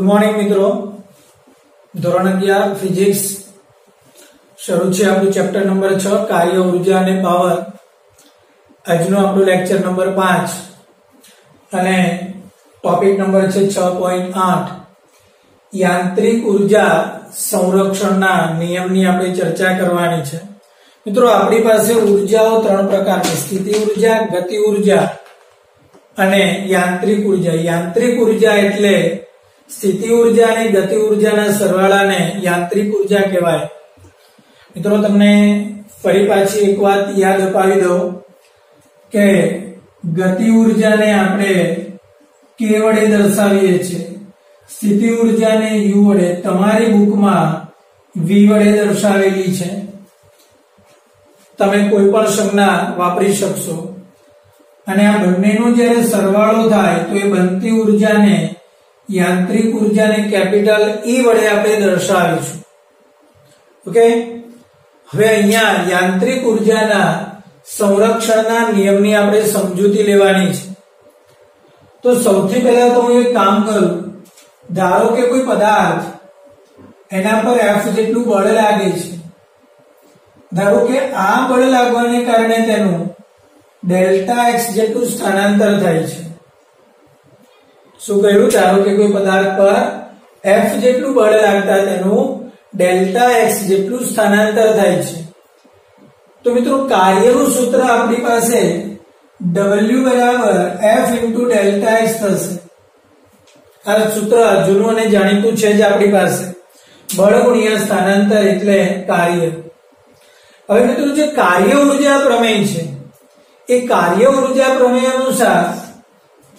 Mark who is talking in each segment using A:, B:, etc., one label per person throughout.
A: Morning मित्रों, ધોરણ 11 physics શરૂ છે આપણું ચેપ્ટર નંબર 6 કાર્ય ઉર્જા અને પાવર. આજનો આપણો લેક્ચર નંબર 5 અને ટોપિક નંબર છે 6.8 યાંત્રિક ઉર્જા સંરક્ષણના નિયમની આપણે ચર્ચા કરવાની છે. મિત્રો, આપણી પાસે ઉર્જાઓ ત્રણ પ્રકારની: સ્થિતિ ઉર્જા, ગતિ ઉર્જા અને યાંત્રિક ઉર્જા. યાંત્રિક ઉર્જા એટલે સ્થિતિ ઉર્જા અને ગતિ ઉર્જાના સરવાળાને યાંત્રિક ઉર્જા કહેવાય. મિત્રો, તમને ફરી પાછી એક વાત યાદ અપાવી દઉં કે ગતિ ઉર્જાને આપણે k વડે દર્શાવીએ છીએ, સ્થિતિ ઉર્જાને u વડે. તમારી બુકમાં v વડે દર્શાવેલી છે. તમે કોઈ પણ સંજ્ઞા વાપરી શકશો અને આ બંનેનો જ્યારે સરવાળો થાય તો એ બનતી ઉર્જાને યાંત્રિક ઉર્જાને કેપિટલ E વડે આપણે દર્શાવીશું. ઓકે, હવે અહીંયા યાંત્રિક ઉર્જાના સંરક્ષણના નિયમની આપણે સમજૂતી લેવાની છે. તો સૌથી પહેલા તો હું એક કામ કરું. ધારો કે કોઈ પદાર્થ, એના પર F જેટલું બળ લાગે છે. ધારો કે આ બળ લાગવાને કારણે તેનું ડેલ્ટા x જેટલું સ્થાનાંતર થાય છે. શું કહ્યું? ધારો કે કોઈ પદાર્થ પર F જેટલું બળ લાગતા તેનું ડેલ્ટા x જેટલું સ્થાનાંતર થાય છે. તો મિત્રો, કાર્યનું સૂત્ર આપણી પાસે W બરાબર F into ડેલ્ટા x થશે. આ સૂત્ર જૂનું અને જાણીતું છે જ આપણી પાસે. બળ ગુણ્યા સ્થાનાંતર એટલે કાર્ય. હવે મિત્રો, જે કાર્ય ઉર્જા પ્રમેય છે એ કાર્ય ઉર્જા પ્રમેય અનુસાર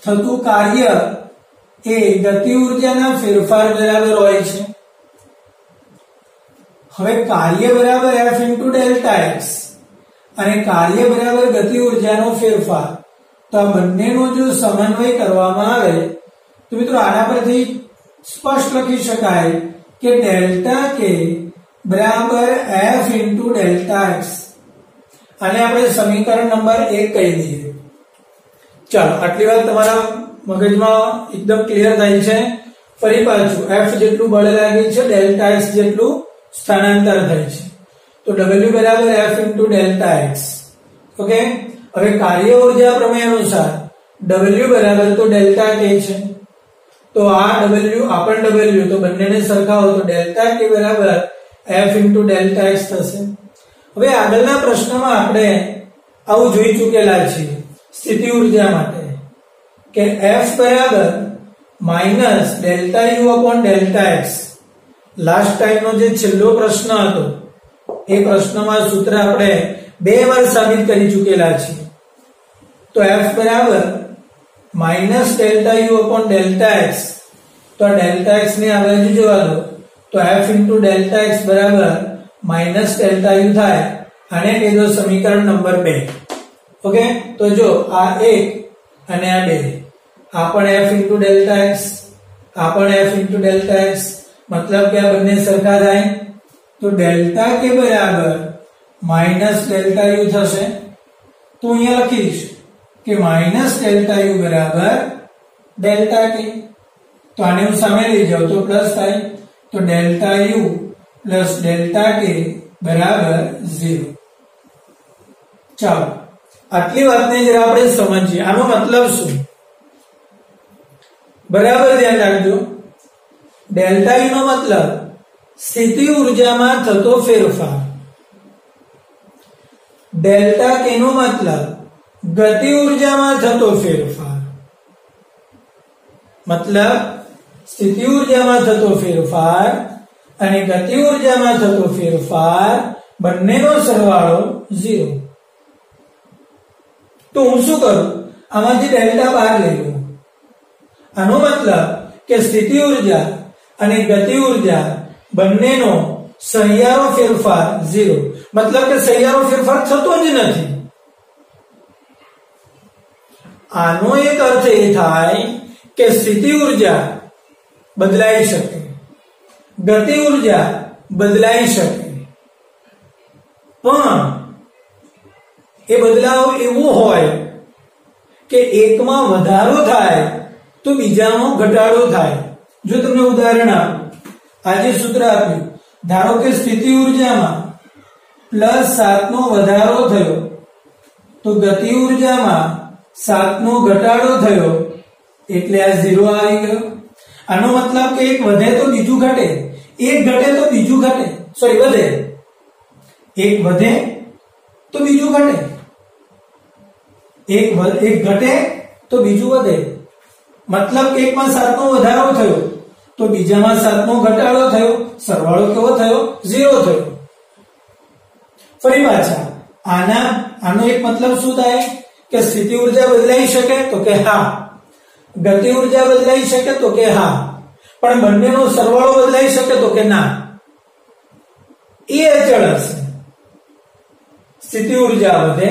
A: થતું કાર્ય એ ગતિ ઉર્જાના ફેરફાર બરાબર હોય છે. હવે કાર્ય બરાબર F into ડેલ્ટા x અને કાર્ય બરાબર ગતિ ઉર્જાનો ફેરફાર. તો આ બંનેનો જો સમન્વય કરવામાં આવે તો મિત્રો આના પરથી સ્પષ્ટ લખી શકાય કે ડેલ્ટા k બરાબર F into ડેલ્ટા x. આને આપણે સમીકરણ નંબર 1 કહી દઈએ. ચાલો, આટલી વાત તમારા મગજમાં એકદમ ક્લિયર થઈ છે. ફરી પાછું, F જેટલું બળ લાગે છે, ડેલ્ટા x જેટલું સ્થાનાંતર થાય છે. તો W બરાબર F into delta x. Okay, હવે કાર્ય ઉર્જા પ્રમેય અનુસાર W બરાબર તો ડેલ્ટા k છે. તો આ W આ પણ W, તો બંનેને સરખાવો તો ડેલ્ટા k બરાબર F into ડેલ્ટા x થશે. હવે આગળના પ્રશ્નમાં આપણે આવું જોઈ ચૂકેલા છીએ સ્થિતિ ઉર્જા માટે કે F બરાબર minus delta U upon delta x. Last ટાઈમનો જે છેલ્લો પ્રશ્ન હતો એ પ્રશ્નમાં સૂત્ર આપણે 2 વાર સાબિત કરી ચૂકેલા છીએ. તો F બરાબર minus delta U upon delta x. તો આ ડેલ્ટા x ને આ બાજુ જવા દો તો F into ડેલ્ટા x બરાબર માઈનસ ડેલ્ટા U થાય. આને કહી દો સમીકરણ નંબર 2. ઓકે, તો જો આ 1 અને આ 2, આ પણ F into ડેલ્ટા x, આ પણ F into ડેલ્ટા x, મતલબ કે આ બંને સરખા થાય. તો ડેલ્ટા k બરાબર માઈનસ ડેલ્ટા U થશે. તો અહીંયા લખીશ કે માઈનસ ડેલ્ટા U બરાબર ડેલ્ટા k. તો આને હું સામે લઈ જાઉં તો પ્લસ થાય. તો delta U plus delta k બરાબર 0. ચાલો, આટલી વાતને જરા આપણે સમજીએ. આનો મતલબ શું? બરાબર ધ્યાન રાખજો. ડેલ્ટા U નો મતલબ સ્થિતિ ઉર્જામાં થતો ફેરફાર. ડેલ્ટા k નો મતલબ ગતિ ઉર્જામાં થતો ફેરફાર. મતલબ સ્થિતિ ઉર્જામાં થતો ફેરફાર અને ગતિ ઉર્જામાં થતો ફેરફાર બંનેનો સરવાળો 0. તો હું શું કરું? આમાંથી ડેલ્ટા બહાર લઈ લઉં. આનો મતલબ કે સ્થિતિ ઉર્જા અને ગતિ ઉર્જા બંનેનો સહિયારો ફેરફાર 0. મતલબ કે સહિયારો ફેરફાર થતો જ નથી. આનો એક અર્થ એ થાય કે સ્થિતિ ઉર્જા બદલાઈ શકે, ગતિ ઉર્જા બદલાઈ શકે, પણ એ બદલાવ એવો હોય કે એકમાં વધારો થાય તો બીજામાં ઘટાડો થાય. જો તમને ઉદાહરણ આપું, આ જે સૂત્ર આપ્યું, ધારો કે સ્થિતિ ઉર્જામાં +7 નો વધારો થયો તો ગતિ ઉર્જામાં 7 નો ઘટાડો થયો એટલે આ 0 આવી ગયો. આનો મતલબ કે એક વધે તો બીજું ઘટે, એક ઘટે તો બીજું ઘટે, સોરી વધે, એક વધે તો બીજું ઘટે, એક ઘટે તો બીજું વધે. મતલબ કે એકમાં 7 નો વધારો થયો તો બીજામાં 7 નો ઘટાડો થયો, સરવાળો કેવો થયો? 0 થયો. ફરી પાછા આનો એક મતલબ શું થાય કે સ્થિતિ ઉર્જા બદલાઈ શકે તો કે હા, ગતિ ઉર્જા બદલાઈ શકે તો કે હા, પણ બંનેનો સરવાળો બદલાઈ શકે તો કે ના. એ અચળ હશે. સ્થિતિ ઉર્જા વધે,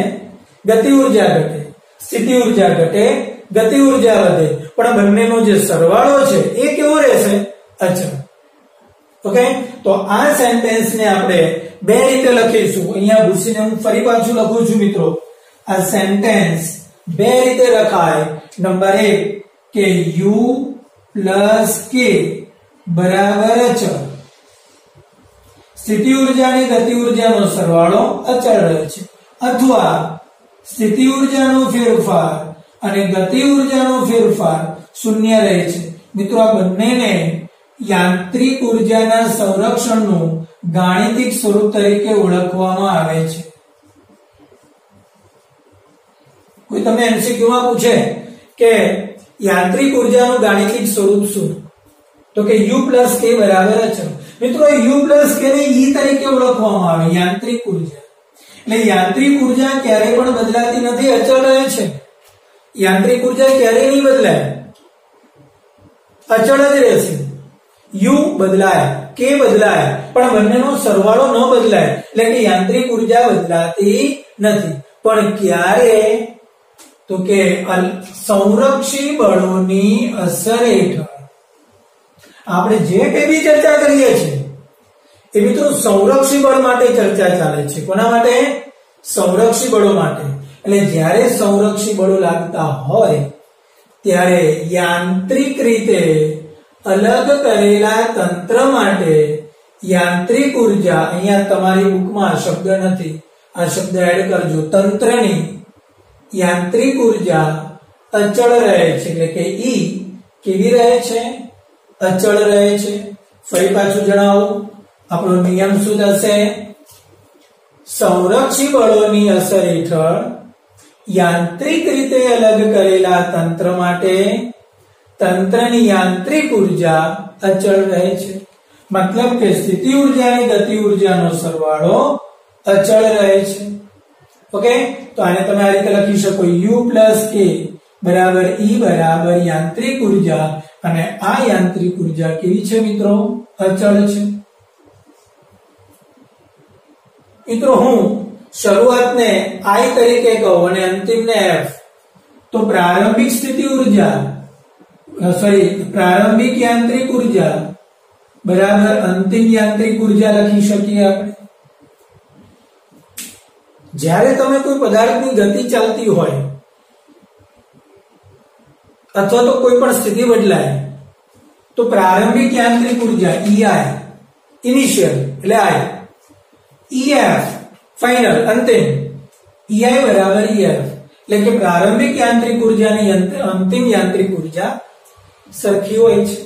A: ગતિ ઉર્જા ઘટે, સ્થિતિ ઉર્જા ઘટે, ગતિ ઉર્જા વધે, પણ બંનેનો જે સરવાળો છે એ કેવો રહેશે? અચળ. ઓકે, તો આ સેન્ટેન્સ ને આપણે બે રીતે લખીશું. અહીંયા ભૂસીને હું ફરી પાછું લખું છું મિત્રો. આ સેન્ટેન્સ બે રીતે લખાય. નંબર 1 કે u + k બરાબર અચળ. સ્થિતિ ઉર્જા અને ગતિ ઉર્જાનો સરવાળો અચળ રહે છે, અથવા સ્થિતિ ઉર્જાનો ફેરફાર અને ગતિ ઉર્જાનો ફેરફાર શૂન્ય રહે છે. મિત્રો આ બંનેને યાંત્રિક ઉર્જાના સંરક્ષણનું ગાણિતિક સ્વરૂપ તરીકે ઓળખવામાં આવે છે. કોઈ તમને એમસીક્યુ માં પૂછે કે યાંત્રિક ઉર્જાનું ગાણિતિક સ્વરૂપ શું, તો કે u + k બરાબર અચળ. મિત્રો u + k ને E તરીકે ઓળખવામાં આવે, યાંત્રિક ઉર્જા. એટલે યાંત્રિક ઉર્જા ક્યારેય પણ બદલાતી નથી, અચળ રહે છે. યાંત્રિક ઉર્જા ક્યારેય નહીં બદલાય, અચળ જ રહેશે. u બદલાય, k બદલાય, પણ બંનેનો સરવાળો ન બદલાય. એટલે કે યાંત્રિક ઉર્જા બદલાતી નથી. પણ ક્યારે? તો કે સંરક્ષી બળોની અસર હેઠળ. આપણે જે કઈ બી ચર્ચા કરીએ છીએ એ મિત્રો સંરક્ષી બળ માટે ચર્ચા ચાલે છે. કોના માટે? સંરક્ષી બળો માટે. એટલે જ્યારે સંરક્ષી બળો લાગતા હોય ત્યારે યાંત્રિક રીતે અલગ કરેલા તંત્ર માટે યાંત્રિક ઉર્જા, અહીંયા તમારી બુકમાં શબ્દ નથી, આ શબ્દ એડ કરજો, તંત્રની યાંત્રિક ઉર્જા અચળ રહે છે. એટલે કે E કેવી રહે છે? અચળ રહે છે. ફરી પાછું જણાવો, આપણો નિયમ શું થશે? સંરક્ષી બળોની અસર હેઠળ યાંત્રિક રીતે અલગ કરેલા તંત્ર માટે તંત્રની યાંત્રિક ઉર્જા અચળ રહે છે. મતલબ કે સ્થિતિ ઉર્જા અને ગતિ ઉર્જાનો સરવાળો અચળ રહે છે. ઓકે, તો આને તમે આ રીતે લખી શકો, u + k બરાબર E બરાબર યાંત્રિક ઉર્જા, અને આ યાંત્રિક ઉર્જા કેવી છે મિત્રો? અચળ છે. મિત્રો હું શરૂઆતને I તરીકે કહું અને અંતિમને F, તો પ્રારંભિક સ્થિતિ ઉર્જા પ્રારંભિક યાંત્રિક ઉર્જા બરાબર અંતિમ યાંત્રિક ઉર્જા લખી શકીએ આપણે. જ્યારે તમે કોઈ પદાર્થની ગતિ ચાલતી હોય અથવા તો કોઈ પણ સ્થિતિ બદલાય તો પ્રારંભિક યાંત્રિક ઉર્જા EI ઇનિશિયલ એટલે I, EF ફાઇનલ અંતિમ, EI બરાબર EF. એટલે કે પ્રારંભિક યાંત્રિક ઉર્જા અને અંતિમ યાંત્રિક ઉર્જા સરખી હોય છે.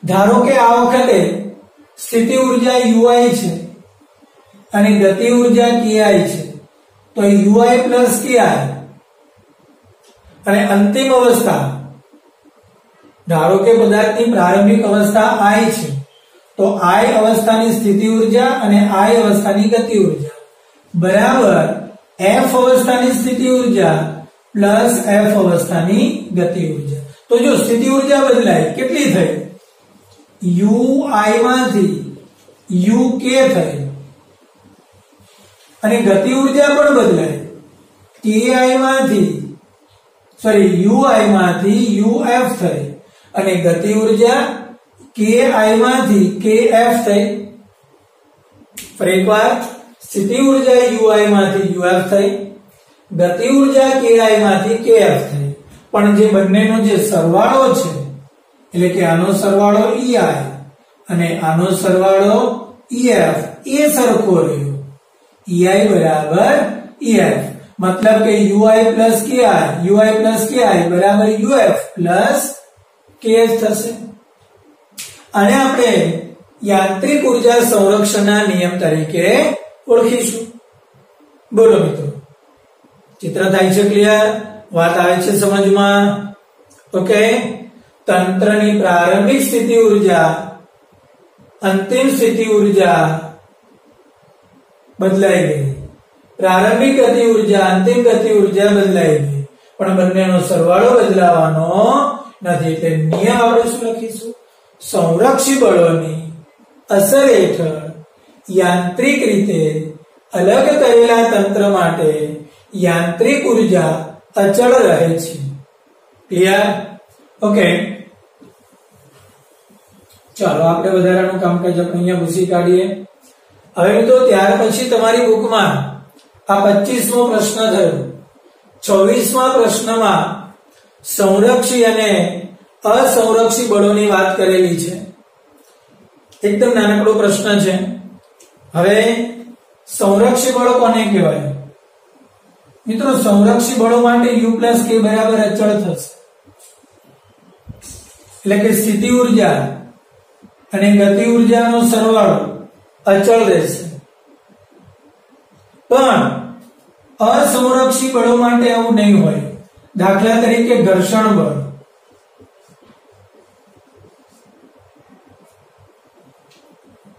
A: ધારો કે આ વખતે સ્થિતિ ઉર્જા UI છે અને ગતિ ઉર્જા KI છે, તો UI + KI. અને અંતિમ અવસ્થા, ધારો કે પદાર્થની પ્રારંભિક અવસ્થા I છે, તો I અવસ્થાની સ્થિતિ ઉર્જા અને I અવસ્થાની ગતિ ઉર્જા બરાબર F અવસ્થાની સ્થિતિ ઉર્જા + F અવસ્થાની ગતિ ઉર્જા. તો જો સ્થિતિ ઉર્જા બદલાય, કેટલી થઈ? UI માંથી UK થઈ, અને ગતિ ઉર્જા પણ બદલાય, UI માંથી UF થઈ, અને ગતિ ઉર્જા KI માંથી KF થઈ. ફરી એકવાર, સ્થિતિ ઉર્જા UI માંથી UF થઈ, ગતિ ઉર્જા KI માંથી KF થઈ, પણ જે બંનેનો જે સરવાળો છે એટલે કે આનો સરવાળો EI અને આનો સરવાળો EF એ સરખો રહ્યો. EI બરાબર EF मतलब કે UI plus KI બરાબર UF plus KF થશે. આને આપણે યાંત્રિક ઉર્જા સંરક્ષણના નિયમ તરીકે ઓળખીશું. બોલો મિત્રો, ચિત્ર થાય છે ક્લિયર? વાત આવે છે સમજમાં? ઓકે. તંત્રની પ્રારંભિક સ્થિતિ ઉર્જા અંતિમ સ્થિતિ ઉર્જા બદલાઈ ગઈ. પ્રારંભિક ગતિ ઉર્જા અંતિમ ગતિ ઉર્જા બદલાઈ ગઈ, પણ બંનેનો સરવાળો બદલાવાનો નથી. એટલે નિયમ આપણે શું લખીશું? સંરક્ષી બળોની અસર હેઠળ યાંત્રિક રીતે અલગ કરેલા તંત્ર માટે યાંત્રિક ઉર્જા અચળ રહે છે. ક્લિયર? ઓકે. ચાલો આપણે વધારાનું કામકાજ આપણે અહીંયા ભૂસી કાઢીએ. હવે મિત્રો ત્યાર પછી તમારી બુકમાં આ 25મો પ્રશ્ન થયો. 26મા પ્રશ્નમાં સંરક્ષી અને અસંરક્ષી બળોની વાત કરેલી છે. એકદમ નાનકડો પ્રશ્ન છે. હવે સંરક્ષી બળો કોને કહેવાય? મિત્રો સંરક્ષી બળો માટે U plus K બરાબર અચળ થશે. એટલે કે સ્થિતિ ઉર્જા અને ગતિ ઉર્જાનો સરવાળો અચળ રહેશે. પણ અસંરક્ષી બળો માટે આવું નહીં હોય. દાખલા તરીકે ઘર્ષણ બળ.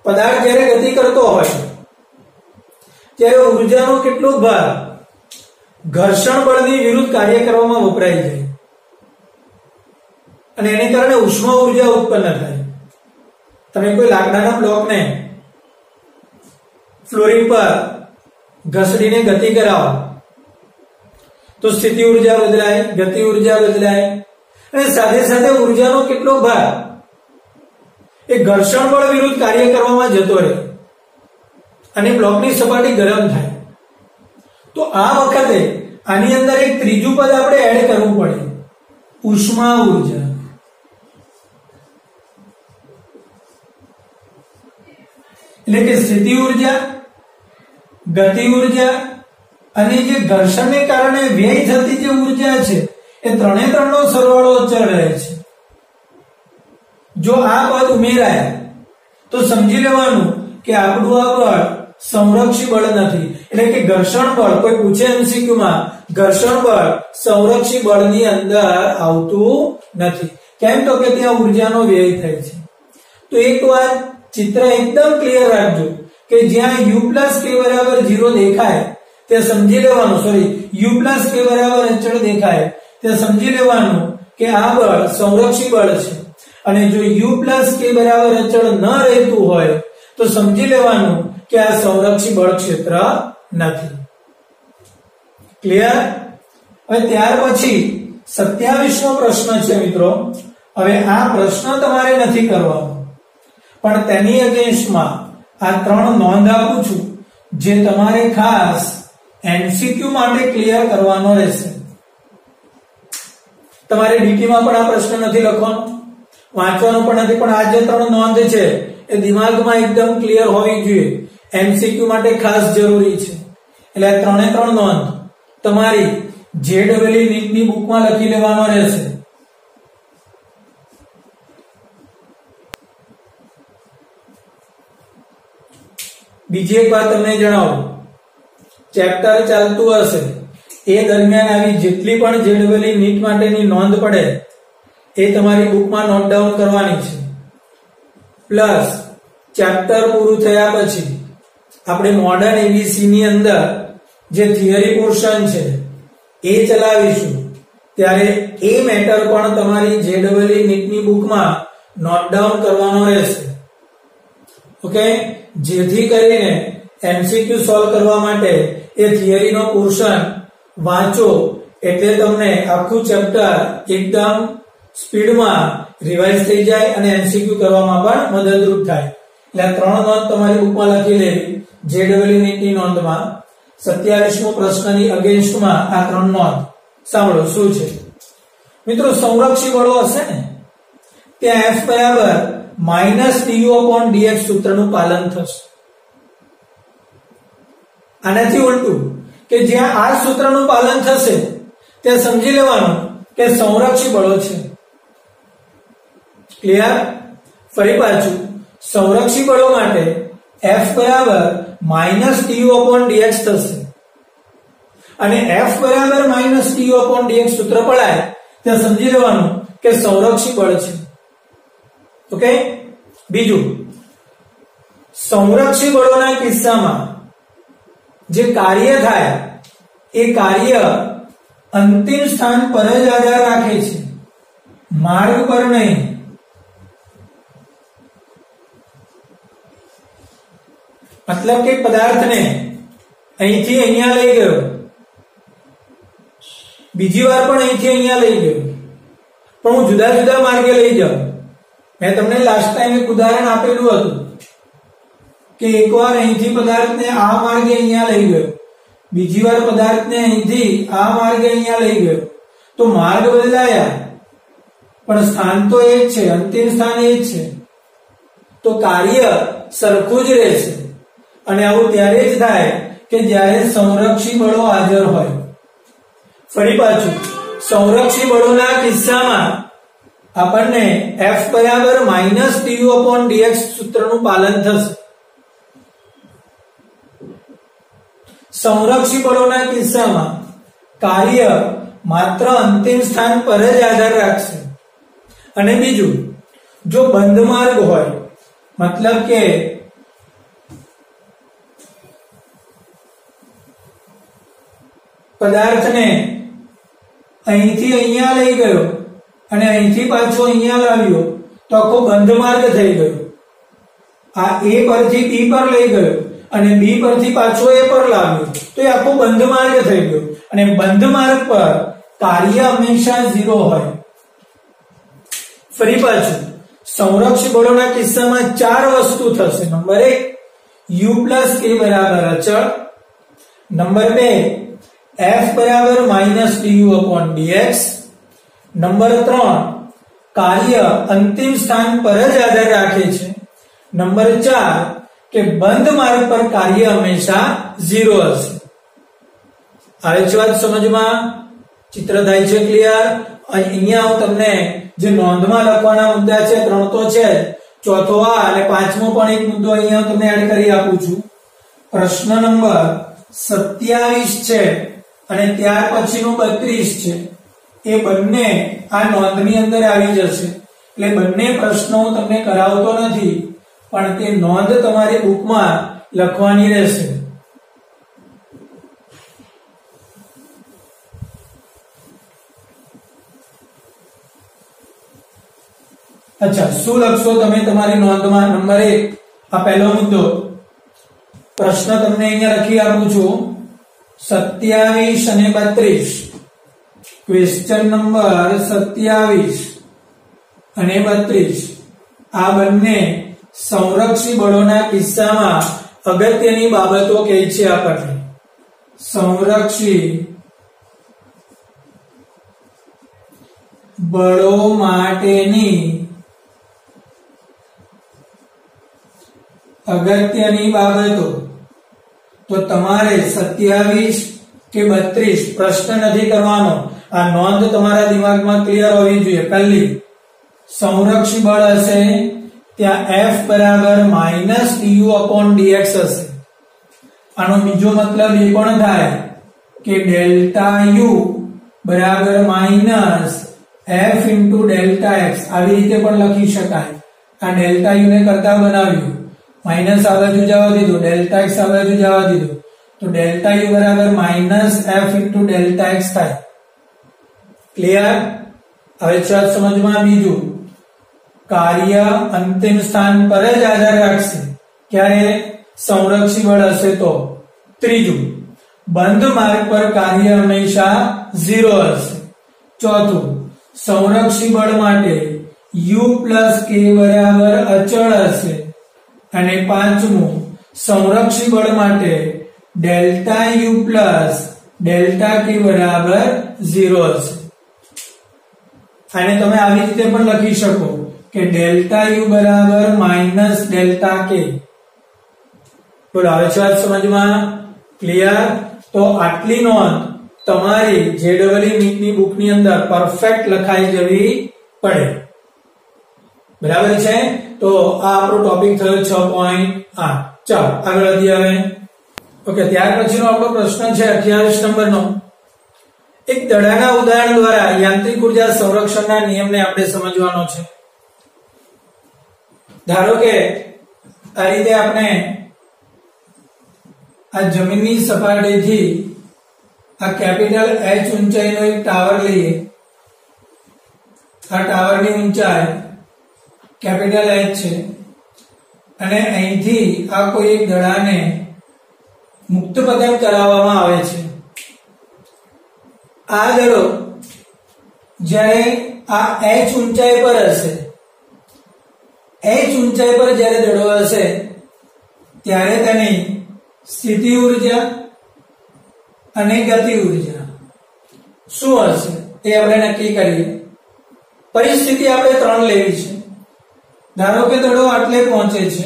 A: પદાર્થ જ્યારે ગતિ કરતો હોય ત્યારે ઉર્જાનો કેટલો ભાગ ઘર્ષણ બળની વિરુદ્ધ કાર્ય કરવામાં વપરાય જાય અને એને કારણે ઉષ્મા ઉર્જા ઉત્પન્ન થાય. તમે કોઈ લાકડાના બ્લોકને ફ્લોરિંગ પર ઘસડીને ગતિ કરાવો તો સ્થિતિ ઉર્જા બદલાય, ગતિ ઉર્જા બદલાય અને સાથે સાથે ઉર્જાનો કેટલો ભાગ એ ઘર્ષણ બળ વિરુદ્ધ કાર્ય કરવામાં જતો રહે અને બ્લોકની સપાટી ગરમ થાય. તો આ વખતે આની અંદર એક ત્રીજું પદ આપણે એડ કરવું પડે, ઉષ્મા ઉર્જા. એટલે કે સ્થિતિ ઉર્જા, ગતિ ઉર્જા અને જે ઘર્ષણને કારણે વ્યય થતી જે ઉર્જા છે એ ત્રણે ત્રણનો સરવાળો અચળ રહે છે. જો આ પદ ઉમેરાય તો સમજી લેવાનું કે આપણું આ બળ સંરક્ષી બળ નથી. એટલે કે ઘર્ષણ બળ, કોઈ પૂછે MCQ માં, ઘર્ષણ બળ સંરક્ષી બળની અંદર આવતું નથી. કેમ? તો કે ત્યાં ઉર્જાનો વ્યય થાય છે. તો એક વાર ચિત્ર એકદમ ક્લિયર રાખજો કે જ્યાં U plus K બરાબર 0 દેખાય તે સમજી લેવાનું, સોરી U plus K બરાબર અચળ દેખાય તે સમજી લેવાનું કે આ બળ સંરક્ષી બળ છે. અને જો U plus K બરાબર અચળ ન રહેતું હોય તો સમજી લેવાનું કે આ સંરક્ષી બળ ક્ષેત્ર નથી. ક્લિયર? હવે ત્યાર પછી 27મો પ્રશ્ન છે મિત્રો. હવે આ પ્રશ્ન તમારે નથી કરવાનો, પણ તેની અગેન્સ્ટમાં આ ત્રણ નોંધ આપું છું જે તમારે ખાસ MCQ માટે ક્લિયર કરવાનો રહેશે. તમારે ડીટીમાં પણ આ પ્રશ્ન નથી લખવાનો, વાંચવાનો પણ નથી, પણ આ જે ત્રણ નોંધ છે એ દિમાગમાં એકદમ ક્લિયર હોવી જોઈએ. MCQ માટે ખાસ જરૂરી છે. એટલે આ ત્રણે ત્રણ નોંધ તમારી JEE નીટની બુકમાં લખી લેવાનો રહેશે. બીજી એક વાત તમને જણાવું, ચેપ્ટર ચાલતું હશે એ દરમિયાન આવી જેટલી પણ JEE નીટ માટેની નોંધ પડે એ તમારી બુકમાં નોટ ડાઉન કરવાની છે. પ્લસ ચેપ્ટર પૂરું થયા પછી આપણે મોડર્ન ABC ની અંદર જે થિયરી પોર્શન છે એ ચલાવીશું ત્યારે એ મેટર પણ તમારી JEE નીટની બુકમાં નોટ ડાઉન કરવાનો રહેશે. ઓકે, જેથી કરીને MCQ સોલ્વ કરવા માટે એ થિયરીનો પોર્શન વાંચો એટલે તમને આખું ચેપ્ટર એકદમ સ્પીડમાં રિવાઇઝ થઈ જાય અને MCQ કરવામાં પણ મદદરૂપ થાય. એટલે ત્રણ નોંધ તમારી બુકમાં લખી લેવી. JEE નીટની નોંધમાં 27મો પ્રશ્નની અગેન્સ્ટમાં આ ત્રણ નોંધ સાંભળો શું છે. મિત્રો સંરક્ષી બળો હશે ને ત્યાં f બરાબર -du/dx સૂત્રનું પાલન થશે. આનાથી ઉલટું કે જ્યાં આ સૂત્રનું પાલન થશે ત્યાં સમજી લેવાનું કે સંરક્ષી બળો છે. ક્લિયર? ફરી પાછું સંરક્ષી બળો માટે f બરાબર -du/dx થશે અને f બરાબર -du/dx સૂત્ર પડાય ત્યાં સમજી લેવાનું કે સંરક્ષી બળ છે. ઓકે. બીજું, સંરક્ષી બળોના કિસ્સામાં જે કાર્ય થાય એ કાર્ય અંતિમ સ્થાન પર જ આધાર રાખે છે, માર્ગ પર નહીં. મતલબ કે પદાર્થને અહીંથી અહીંયા લઈ ગયો, બીજી વાર પણ અહીંથી અહીંયા લઈ ગયો, પણ હું જુદા જુદા માર્ગે લઈ જાઉં. મેં તમને લાસ્ટ ટાઈમ એક ઉદાહરણ આપેલું હતું કે એકવાર અહીંથી પદાર્થને આ માર્ગે અહીંયા લઈ ગયો, બીજી વાર પદાર્થને અહીંથી આ માર્ગે અહીંયા લઈ ગયો, તો માર્ગ બદલાયા પણ સ્થાન તો એ જ છે, અંતિમ સ્થાન એ જ છે, તો કાર્ય સરખું જ રહેશે. અને આવું ત્યારે જ થાય કે જ્યારે સંરક્ષી બળો હાજર હોય. ફરી પાછું, સંરક્ષી બળોના કિસ્સામાં આપણને f બરાબર -du/dx સૂત્રનું પાલન થશે. સંરક્ષી બળોના કિસ્સામાં કાર્ય માત્ર અંતિમ સ્થાન પર જ આધાર રાખશે. અને બીજું, જો બંધ માર્ગ હોય, મતલબ કે પદાર્થને અહીંથી અહીંયા લઈ ગયો અને અહીંથી પાછો અહીંયા લાવ્યો તો આખો બંધ માર્ગ થઈ ગયો. આ a પરથી b પર લઈ ગયો અને b પરથી પાછો a પર લાવ્યો તો એ આખો બંધ માર્ગ થઈ ગયો. અને બંધ માર્ગ પર કાર્ય હંમેશા 0 હોય. ફરી પાછું, સંરક્ષી બળોના કિસ્સામાં 4 વસ્તુ થશે. નંબર 1, u + k બરાબર અચળ. નંબર 2, f બરાબર -du/dx. નંબર 3, કાર્ય અંતિમ સ્થાન પર જ આધાર રાખે છે. નંબર 4, કે બંધ માર્ગ પર કાર્ય હંમેશા 0 હશે. આવે છે વાત સમજમાં? ચિત્ર થાય છે ક્લિયર? અહીંયા હું તમને જે નોંધમાં લખવાના મુદ્દા છે 3 તો છે, ચોથો આ અને પાંચમો પણ એક મુદ્દો અહીંયા હું તમને એડ કરી આપું છું. પ્રશ્ન નંબર 27 છે અને ત્યાર પછીનું 32 છે. એ બંને આ નોંધની અંદર આવી જશે. એટલે બંને પ્રશ્નો હું તમને કરાવતો નથી, પણ તે નોંધ તમારી બુકમાં લખવાની રહેશે. અચ્છા, શું લખશો તમે તમારી નોંધમાં? નંબર 1, આ પહેલો મુદ્દો. પ્રશ્ન તમને અહીંયા લખી આપું છું, 27 અને 32. ક્વેશ્ચન નંબર 27 અને 32 આ બંને સંરક્ષી બળોના કિસ્સામાં અગત્યની બાબતો કહે છે આપણને. સંરક્ષી બળો માટેની અગત્યની બાબતો. તો તમારે 27 કે 32 પ્રશ્ન નથી કરવાનો, આ નોંધ તમારા દિમાગમાં ક્લિયર હોવી જોઈએ. પહેલી, સંરક્ષી બળ હશે ત્યાં f બરાબર -du/dx હશે. આનો બીજો મતલબ એ પણ થાય કે ડેલ્ટા u બરાબર -f * ડેલ્ટા x. આવી રીતે પણ લખી શકાય. આ ડેલ્ટા u ને કરતા બનાવ્યું, માઈનસ આ બાજુ જવા દીધું, ડેલ્ટા x આ બાજુ જવા દીધું, તો ડેલ્ટા u બરાબર -f * ડેલ્ટા x થાય. ક્લિયર? હવે ચાલ સમજમાં. બીજું, કાર્ય અંતિમ સ્થાન પર જ આધાર રાખશે. ક્યારે? સંરક્ષી બળ હશે તો. ત્રીજું, બંધ માર્ગ પર કાર્ય હંમેશા 0 હશે. ચોથું, સંરક્ષી બળ માટે u + k બરાબર અચળ હશે. અને પાંચમું, સંરક્ષી બળ માટે ડેલ્ટા u + ડેલ્ટા k બરાબર 0 હશે. આને તમે આવી રીતે પણ લખી શકો કે ડેલ્ટા યુ બરાબર માઇનસ ડેલ્ટા કે. બોલો આવે છે વાત સમજમાં? ક્લિયર? તો આટલી નોંધ તમારી જેડબલઈ નીટની બુકની અંદર પરફેક્ટ લખાઈ જવી પડે. બરાબર છે? તો આ આપણો ટોપિક થયો 6.8. ચાલો આગળ વધીએ હવે. ઓકે, ત્યાર પછીનો આપણો પ્રશ્ન છે 28 નંબરનો. એક દડાના ઉદાહરણ દ્વારા યાંત્રિક ઉર્જા સંરક્ષણના નિયમને આપણે સમજવાનો છે. ધારો કે આ રીતે આપણે આ જમીનની સપાટીથી આ કેપિટલ H ઊંચાઈનો એક ટાવર લઈએ. આ ટાવરની ઊંચાઈ કેપિટલ H છે અને અહીંથી આ કોઈ એક દડાને મુક્ત પતન કરાવવામાં આવે છે. આ દડો જ્યારે આ H ઊંચાઈ પર હશે, H ઊંચાઈ પર જ્યારે દડો હશે ત્યારે તેની સ્થિતિ ઉર્જા અને ગતિ ઉર્જા શું હશે તે આપણે નક્કી કરીએ. પરિસ્થિતિ આપણે 3 લેવી છે. ધારો કે દડો આટલે પહોંચે છે,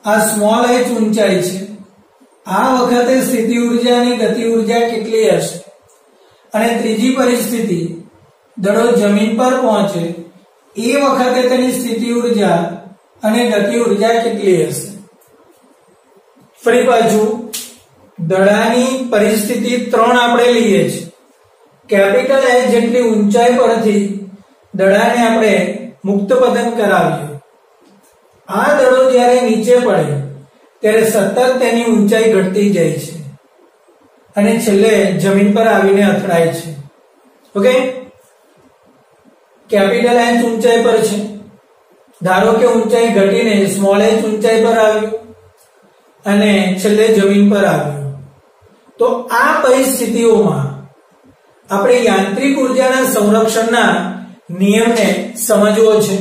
A: આ સ્મોલ h ઊંચાઈ છે. આ વખતે સ્થિતિ ઉર્જા અને ગતિ ઉર્જા કેટલી હશે? અને ત્રીજી પરિસ્થિતિ, દડો જમીન પર પહોંચે એ વખતે તેની સ્થિતિ ઉર્જા અને ગતિ ઉર્જા કેટલી હશે? ફરી પાછું દડાની પરિસ્થિતિ 3 આપણે લઈએ છીએ. કેપિટલ H જેટલી ઊંચાઈ પરથી દડાને આપણે મુક્ત પતન કરાવીએ. આ દડો જ્યારે નીચે પડે ત્યારે સતત તેની ઊંચાઈ ઘટતી જાય છે અને છેલ્લે જમીન પર આવીને અથડાય છે. ઓકે, કેપિટલ H ઊંચાઈ પર છે. ધારો કે ઊંચાઈ ઘટીને સ્મોલ h ઊંચાઈ પર આવ્યું અને છેલ્લે જમીન પર આવ્યું. તો આ પરિસ્થિતિઓમાં આપણે યાંત્રિક ઉર્જાના સંરક્ષણના નિયમને સમજવો છે.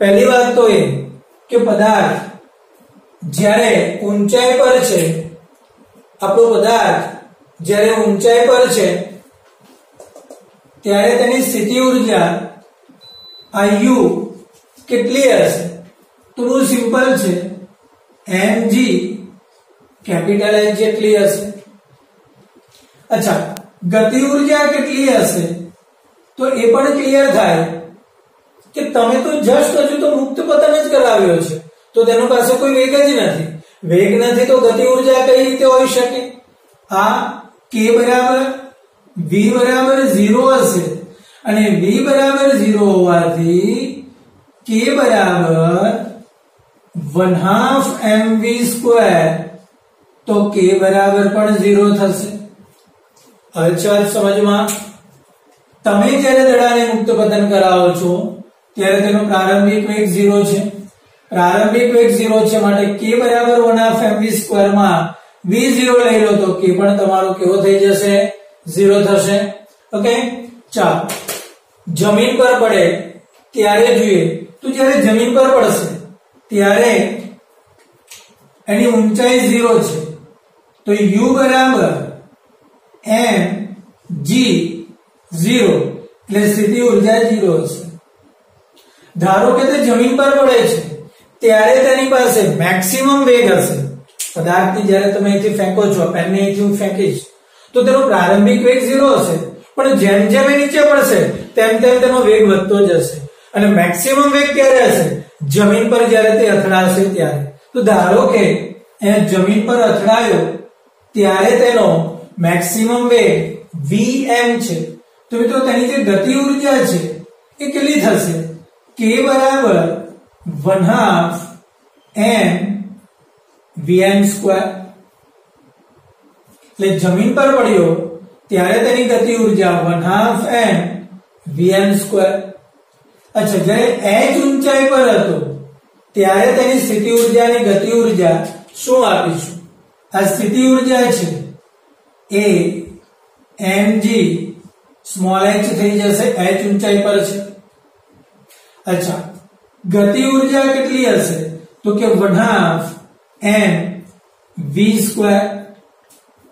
A: પહેલી વાત તો એ કે પદાર્થ જ્યારે ઊંચાઈ પર છે, આપણો પદાર્થ જ્યારે ઊંચાઈ પર છે ત્યારે તેની સ્થિતિ ઉર્જા આ u કેટલી હશે? તો બહુ સિમ્પલ છે, mg કેપિટલ H જેટલી હશે. અચ્છા, ગતિ ઉર્જા કેટલી હશે? તો એ પણ ક્લિયર થાય કે તમે તો જસ્ટ હજુ તો મુક્ત પતન જ કરાવ્યો છે, તો તેનો પાસે કોઈ વેગ જ નથી. વેગ નથી તો ગતિ ઉર્જા કઈ રીતે હોઈ શકે? આ k બરાબર v બરાબર 0 હશે અને v બરાબર 0 હોવાથી k બરાબર 1/2 mv², તો k બરાબર પણ 0 થશે. હવે ચાલ સમજમાં, તમે જ્યારે દડાને મુક્ત પતન કરાવો છો ત્યારે તેનો પ્રારંભિક વેગ 0 છે. પ્રારંભિક વેગ 0 છે માટે k બરાબર 1/2 mv² માં v0 લઈ લો તો k પણ તમારો કેવો થઈ જશે? 0 થશે. ઓકે, ચાલો જમીન પર પડે ત્યારે જોઈએ તો જ્યારે જમીન પર પડશે ત્યારે એની ઊંચાઈ 0 છે, તો u બરાબર mg 0 એટલે સ્થિતિ ઉર્જા 0 હશે. ધારો કે તે જમીન પર પડે છે ત્યારે તેની પાસે મેક્સિમમ વેગ હશે. પદાર્થની જ્યારે તમે અહીંથી ફેંકો છો, પેનને અહીંથી હું ફેંકીશ તો તેનો પ્રારંભિક વેગ 0 હશે, પણ જેમ જેમ એ નીચે પડશે તેમ તેમ તેનો વેગ વધતો જશે અને મેક્સિમમ વેગ ક્યારે હશે? જમીન પર જ્યારે તે અથડાશે ત્યારે. તો ધારો કે અહીંયા જમીન પર અથડાયો ત્યારે તેનો મેક્સિમમ વેગ vm છે. તો મિત્રો તેની જે ગતિ ઉર્જા છે એ કેટલી થશે? k બરાબર 1/2 m vm². એટલે જમીન પર પડ્યો ત્યારે તેની ગતિ ઉર્જા 1/2 m vm². અચ્છા, જ્યારે h ઊંચાઈ પર હતો ત્યારે તેની સ્થિતિ ઉર્જા અને ગતિ ઉર્જા શું આપીશું? આ સ્થિતિ ઉર્જા છે એ mg સ્મોલ h થઈ જશે, h ઊંચાઈ પર છે. અચ્છા, ગતિ ઉર્જા કેટલી હશે? તો કે 1/2 m v².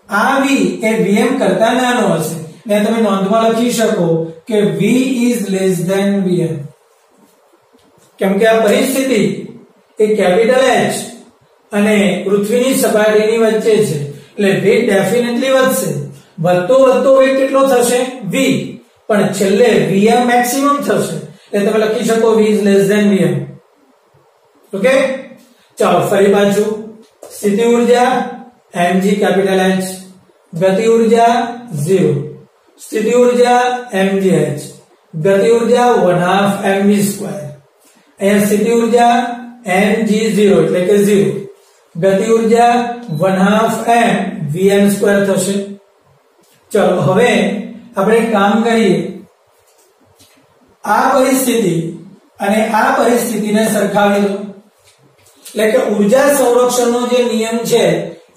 A: આ v એ vm કરતા નાનો હશે એટલે તમે નોંધમાં લખી શકો કે v is less than vm. કેમ કે આ પરિસ્થિતિ એ કેપિટલ H અને પૃથ્વીની સપાટીની વચ્ચે છે એટલે વેગ ડેફિનેટલી વધશે. વધતો વેગ કેટલો થશે? v. પણ છેલ્લે vm મેક્સિમમ થશે એટલે તમે લખી શકો v is less than vm. Okay, ચાલો ફરી પાછું. સ્થિતિ ઊર્જા mg કેપિટલ H, ગતિ ઊર્જા 0, સ્થિતિ ઊર્જા mgh, ગતિ ઊર્જા 1/2 mv². અહીંયા સ્થિતિ ઊર્જા mg0 એટલે કે 0, ગતિ ઊર્જા 1/2 mvm² થશે. ચલો હવે આપણે કામ કરીએ. આ પરિસ્થિતિ અને આ પરિસ્થિતિને સરખાવી દો. એટલે કે ઊર્જા સંરક્ષણનો જે નિયમ છે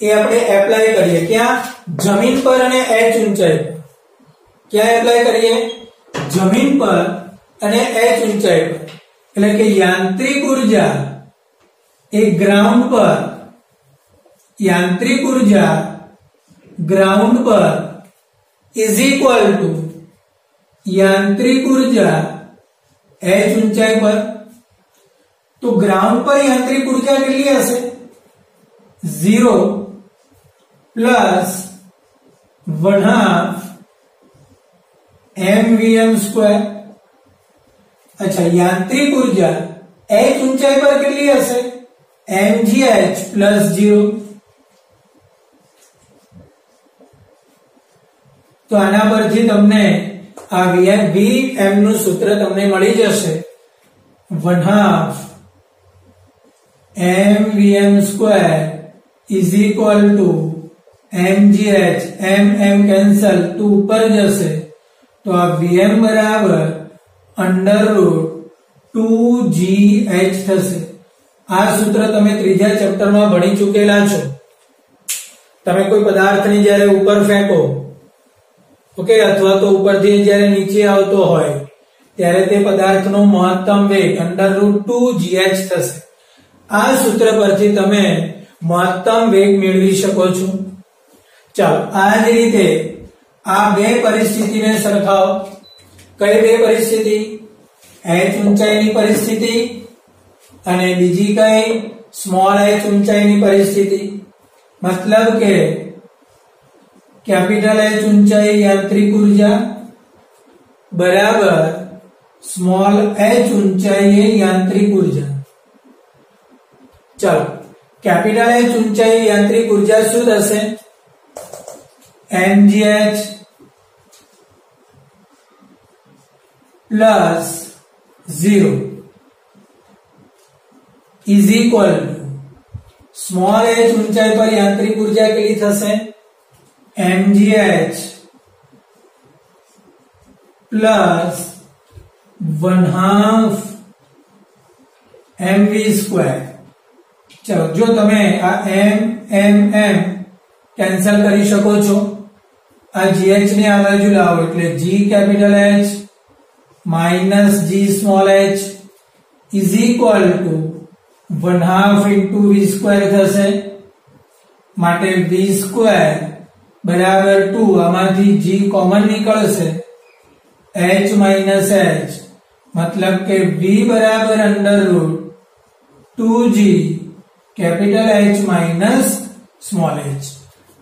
A: એ આપણે એપ્લાય કરીએ. ક્યાં? જમીન પર અને h ઊંચાઈ પર. ક્યાં એપ્લાય કરીએ? જમીન પર અને h ઊંચાઈ પર. એટલે કે યાંત્રિક ઊર્જા એ ગ્રાઉન્ડ પર, યાંત્રિક ઊર્જા ગ્રાઉન્ડ પર ઇઝ ઇક્વલ ટુ યાંત્રિક ઊર્જા h ઊંચાઈ પર. તો ગ્રાઉન્ડ પર યાંત્રિક ઊર્જા કેટલી હશે? 0 પ્લસ 1/2 mvm². अच्छा, યાંત્રિક ઊર્જા h ઊંચાઈ પર કેટલી હશે? mgh plus 0. તો આના પરથી તમને આ vm નું સૂત્ર તમને મળી જશે. 1/2 mvm² is equal to mgh, m cancel, 2 ઉપર જશે તો આ vm બરાબર √2gh થશે. આ સૂત્ર તમે ત્રીજા ચેપ્ટરમાં ભણી ચૂકેલા છો. તમે કોઈ પદાર્થને જ્યારે ઉપર ફેંકો, ઓકે, અથવા તો ઉપરથી જ્યારે નીચે આવતો હોય ત્યારે તે પદાર્થનો મહત્તમ વેગ √2gh થશે. આ સૂત્ર પરથી તમે મહત્તમ વેગ મેળવી શકો છો. ચાલો આ જ રીતે આ બે પરિસ્થિતિને સરખાવો. કઈ બે પરિસ્થિતિ? h ઊંચાઈની પરિસ્થિતિ અને બીજી કઈ? સ્મોલ h ઊંચાઈની પરિસ્થિતિ. મતલબ કે કેપિટલ H ઊંચાઈ યાંત્રિક ઊર્જા બરાબર સ્મોલ h ઊંચાઈ યાંત્રિક ઊર્જા. ચાલો કેપિટલ H ઊંચાઈ યાંત્રિક ઊર્જા શું થશે? mgh plus 0 is equal to small h ઊંચાઈ પર યાંત્રિક ઊર્જા કેટલી થશે? mgh plus 1/2 mv². ચલો જો તમે આ m કેન્સલ કરી શકો છો. આ gh ને આ બાજુ લાવો એટલે g capital H minus g small h is equal to 1/2 v² થશે. માટે v² બરાબર 2, આમાંથી g કોમન નીકળશે, h માઈનસ h, મતલબ કે v બરાબર √2g capital H minus small h.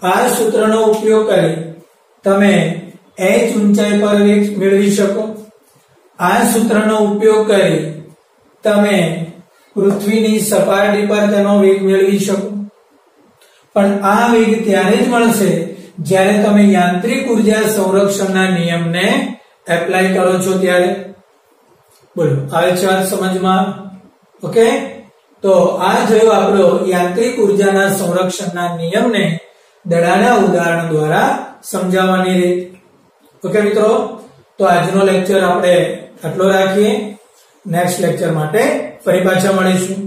A: આ સૂત્રનો ઉપયોગ કરી તમે h ઊંચાઈ પર વેગ મેળવી શકો. આ સૂત્રનો ઉપયોગ કરી તમે પૃથ્વીની સપાટી પર તેનો વેગ મેળવી શકો. પણ આ વેગ ત્યારે જ મળશે જ્યારે તમે યાંત્રિક ઊર્જા સંરક્ષણના નિયમને એપ્લાય કરો છો ત્યારે. બોલો, આવે છે વાત સમજમાં? ઓકે, તો આ જોયો આપણો યાંત્રિક ઊર્જાના સંરક્ષણના નિયમને દડાના ઉદાહરણ દ્વારા સમજાવવાની રીત. ઓકે મિત્રો, તો આજનો લેક્ચર આપણે આટલો રાખીએ. નેક્સ્ટ લેક્ચર માટે ફરી પાછા મળીશું.